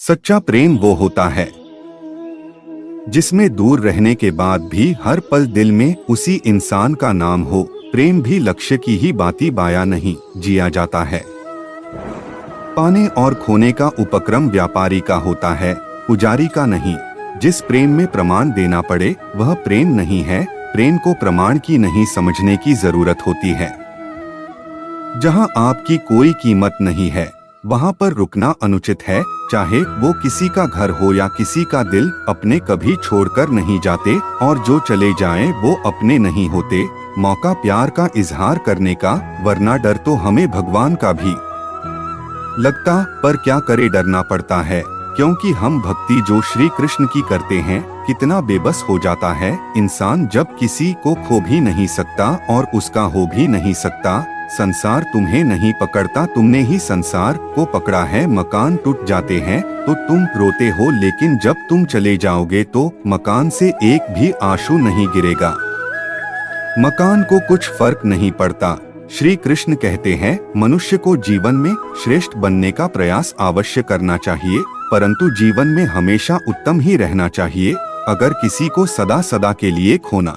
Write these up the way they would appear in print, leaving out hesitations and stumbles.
सच्चा प्रेम वो होता है जिसमें दूर रहने के बाद भी हर पल दिल में उसी इंसान का नाम हो। प्रेम भी लक्ष्य की ही बाती बाया नहीं जिया जाता है। पाने और खोने का उपक्रम व्यापारी का होता है, पुजारी का नहीं। जिस प्रेम में प्रमाण देना पड़े वह प्रेम नहीं है। प्रेम को प्रमाण की नहीं समझने की जरूरत होती है। जहां आपकी कोई कीमत नहीं है वहां पर रुकना अनुचित है। चाहे वो किसी का घर हो या किसी का दिल, अपने कभी छोड़कर नहीं जाते और जो चले जाएं वो अपने नहीं होते। मौका प्यार का इजहार करने का, वरना डर तो हमें भगवान का भी लगता, पर क्या करे डरना पड़ता है। क्योंकि हम भक्ति जो श्री कृष्ण की करते हैं, कितना बेबस हो जाता है इंसान जब किसी को खो भी नहीं सकता और उसका हो भी नहीं सकता। संसार तुम्हें नहीं पकड़ता, तुमने ही संसार को पकड़ा है। मकान टूट जाते हैं तो तुम रोते हो, लेकिन जब तुम चले जाओगे तो मकान से एक भी आंसू नहीं गिरेगा। मकान को कुछ फर्क नहीं पड़ता। श्री कृष्ण कहते हैं मनुष्य को जीवन में श्रेष्ठ बनने का प्रयास अवश्य करना चाहिए, परंतु जीवन में हमेशा उत्तम ही रहना चाहिए। अगर किसी को सदा सदा के लिए खोना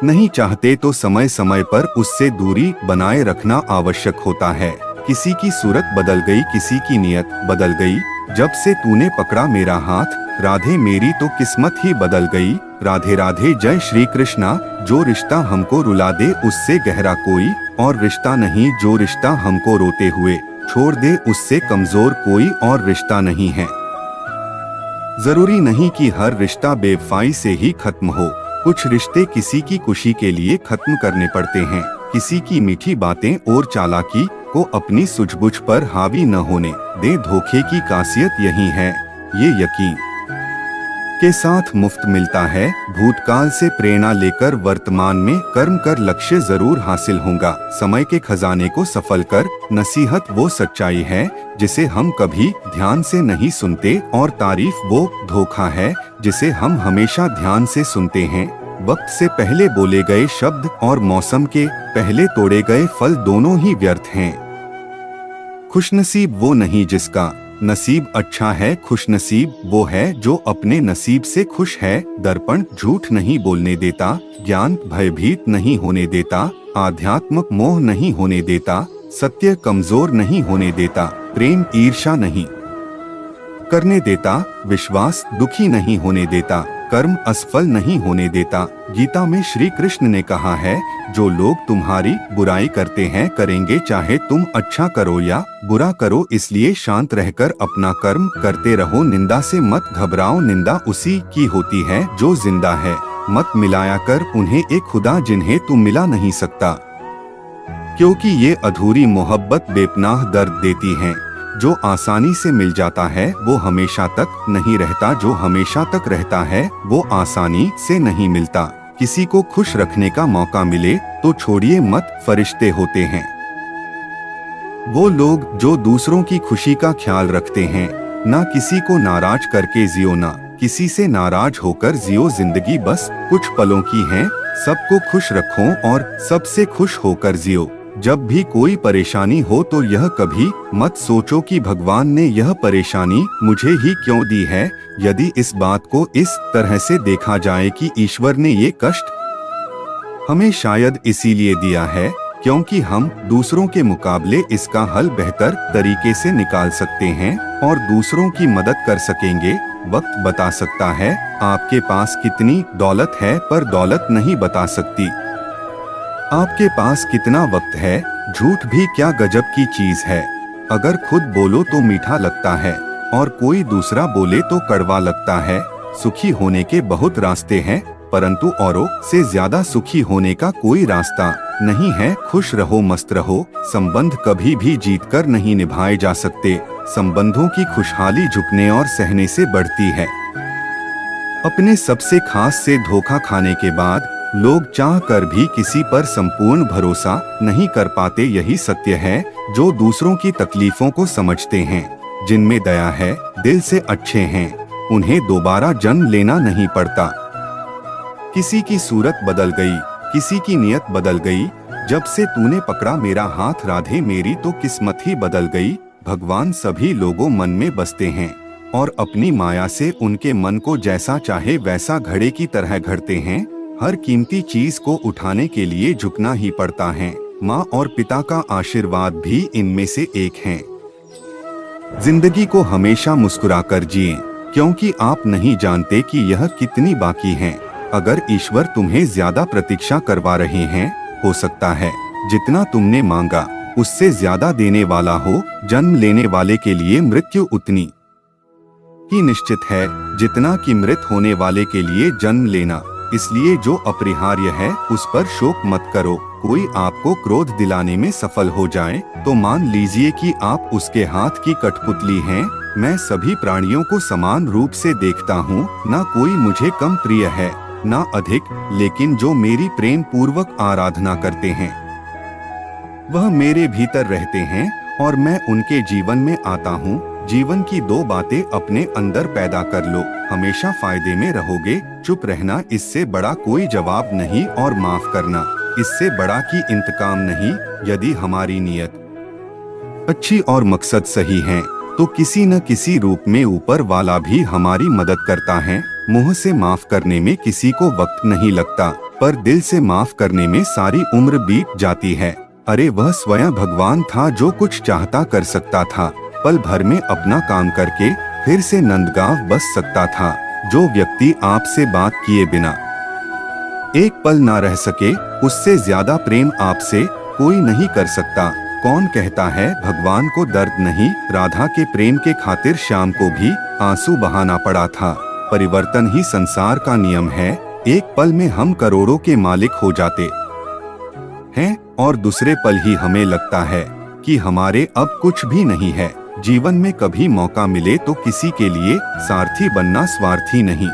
नहीं चाहते तो समय समय पर उससे दूरी बनाए रखना आवश्यक होता है। किसी की सूरत बदल गई, किसी की नियत बदल गई। जब से तूने पकड़ा मेरा हाथ राधे मेरी तो किस्मत ही बदल गई। राधे राधे जय श्री कृष्णा। जो रिश्ता हमको रुला दे उससे गहरा कोई और रिश्ता नहीं। जो रिश्ता हमको रोते हुए छोड़ दे उससे कमजोर कोई और रिश्ता नहीं है। जरूरी नहीं कि हर रिश्ता बेवफाई से ही खत्म हो। कुछ रिश्ते किसी की खुशी के लिए खत्म करने पड़ते हैं। किसी की मीठी बातें और चालाकी को अपनी सूझबूझ पर हावी न होने दे। धोखे की खासियत यही है, ये यकीन के साथ मुफ्त मिलता है। भूतकाल से प्रेरणा लेकर वर्तमान में कर्म कर लक्ष्य जरूर हासिल होगा। समय के खजाने को सफल कर, नसीहत वो सच्चाई है जिसे हम कभी ध्यान से नहीं सुनते, और तारीफ वो धोखा है जिसे हम हमेशा ध्यान से सुनते हैं। वक्त से पहले बोले गए शब्द और मौसम के पहले तोड़े गए फल दोनों ही व्यर्थ हैं। खुशनसीब वो नहीं जिसका नसीब अच्छा है, खुशनसीब वो है जो अपने नसीब से खुश है। दर्पण झूठ नहीं बोलने देता, ज्ञान भयभीत नहीं होने देता, आध्यात्मिक मोह नहीं होने देता, सत्य कमजोर नहीं होने देता, प्रेम ईर्ष्या नहीं करने देता, विश्वास दुखी नहीं होने देता, कर्म असफल नहीं होने देता। गीता में श्री कृष्ण ने कहा है जो लोग तुम्हारी बुराई करते हैं करेंगे, चाहे तुम अच्छा करो या बुरा करो, इसलिए शांत रहकर अपना कर्म करते रहो। निंदा से मत घबराओ, निंदा उसी की होती है जो जिंदा है। मत मिलाया कर उन्हें एक खुदा जिन्हें तुम मिला नहीं सकता, क्योंकि ये अधूरी मोहब्बत बेपनाह दर्द देती है। जो आसानी से मिल जाता है वो हमेशा तक नहीं रहता, जो हमेशा तक रहता है वो आसानी से नहीं मिलता। किसी को खुश रखने का मौका मिले तो छोड़िए मत, फरिश्ते होते हैं वो लोग जो दूसरों की खुशी का ख्याल रखते हैं। ना किसी को नाराज करके जियो, ना किसी से नाराज होकर जियो। जिंदगी बस कुछ पलों की है, सबको खुश रखो और सबसे खुश होकर जियो। जब भी कोई परेशानी हो तो यह कभी मत सोचो कि भगवान ने यह परेशानी मुझे ही क्यों दी है। यदि इस बात को इस तरह से देखा जाए कि ईश्वर ने ये कष्ट हमें शायद इसीलिए दिया है क्योंकि हम दूसरों के मुकाबले इसका हल बेहतर तरीके से निकाल सकते हैं और दूसरों की मदद कर सकेंगे। वक्त बता सकता है आपके पास कितनी दौलत है, पर दौलत नहीं बता सकती आपके पास कितना वक्त है। झूठ भी क्या गजब की चीज है। अगर खुद बोलो तो मीठा लगता है और कोई दूसरा बोले तो कड़वा लगता है। सुखी होने के बहुत रास्ते हैं, परंतु औरों से ज्यादा सुखी होने का कोई रास्ता नहीं है। खुश रहो, मस्त रहो। संबंध कभी भी जीतकर नहीं निभाए जा सकते। संबंधों की खुशहाली झुकने और सहने से बढ़ती है। अपने सबसे खास से धोखा खाने के बाद लोग चाह कर भी किसी पर संपूर्ण भरोसा नहीं कर पाते। यही सत्य है। जो दूसरों की तकलीफों को समझते हैं, जिनमें दया है, दिल से अच्छे हैं, उन्हें दोबारा जन्म लेना नहीं पड़ता। किसी की सूरत बदल गई, किसी की नियत बदल गई। जब से तूने पकड़ा मेरा हाथ राधे मेरी तो किस्मत ही बदल गई। भगवान सभी लोगों मन में बसते हैं। और अपनी माया से उनके मन को जैसा चाहे वैसा घड़े की तरह घड़ते हैं। हर कीमती चीज को उठाने के लिए झुकना ही पड़ता है। माँ और पिता का आशीर्वाद भी इनमें से एक है। जिंदगी को हमेशा मुस्कुराकर जिएं, क्योंकि आप नहीं जानते कि यह कितनी बाकी है। अगर ईश्वर तुम्हें ज्यादा प्रतीक्षा करवा रहे हैं, हो सकता है जितना तुमने मांगा उससे ज्यादा देने वाला हो। जन्म लेने वाले के लिए मृत्यु उतनी ही निश्चित है जितना कि मृत होने वाले के लिए जन्म लेना। इसलिए जो अपरिहार्य है उस पर शोक मत करो। कोई आपको क्रोध दिलाने में सफल हो जाए तो मान लीजिए कि आप उसके हाथ की कठपुतली हैं। मैं सभी प्राणियों को समान रूप से देखता हूँ, ना कोई मुझे कम प्रिय है ना अधिक, लेकिन जो मेरी प्रेम पूर्वक आराधना करते हैं वह मेरे भीतर रहते हैं और मैं उनके जीवन में आता हूँ। जीवन की दो बातें अपने अंदर पैदा कर लो, हमेशा फायदे में रहोगे। चुप रहना इससे बड़ा कोई जवाब नहीं, और माफ करना इससे बड़ा कि इंतकाम नहीं। यदि हमारी नियत अच्छी और मकसद सही है तो किसी न किसी रूप में ऊपर वाला भी हमारी मदद करता है। मुंह से माफ करने में किसी को वक्त नहीं लगता, पर दिल से माफ करने में सारी उम्र बीत जाती है। अरे वह स्वयं भगवान था जो कुछ चाहता कर सकता था, पल भर में अपना काम करके फिर से नंदगांव बस सकता था। जो व्यक्ति आपसे बात किए बिना एक पल ना रह सके, उससे ज्यादा प्रेम आपसे कोई नहीं कर सकता। कौन कहता है भगवान को दर्द नहीं? राधा के प्रेम के खातिर श्याम को भी आंसू बहाना पड़ा था। परिवर्तन ही संसार का नियम है। एक पल में हम करोड़ों के मालिक हो जाते हैं और दूसरे पल ही हमें लगता है कि हमारे अब कुछ भी नहीं है। जीवन में कभी मौका मिले तो किसी के लिए सारथी बनना, स्वार्थी नहीं।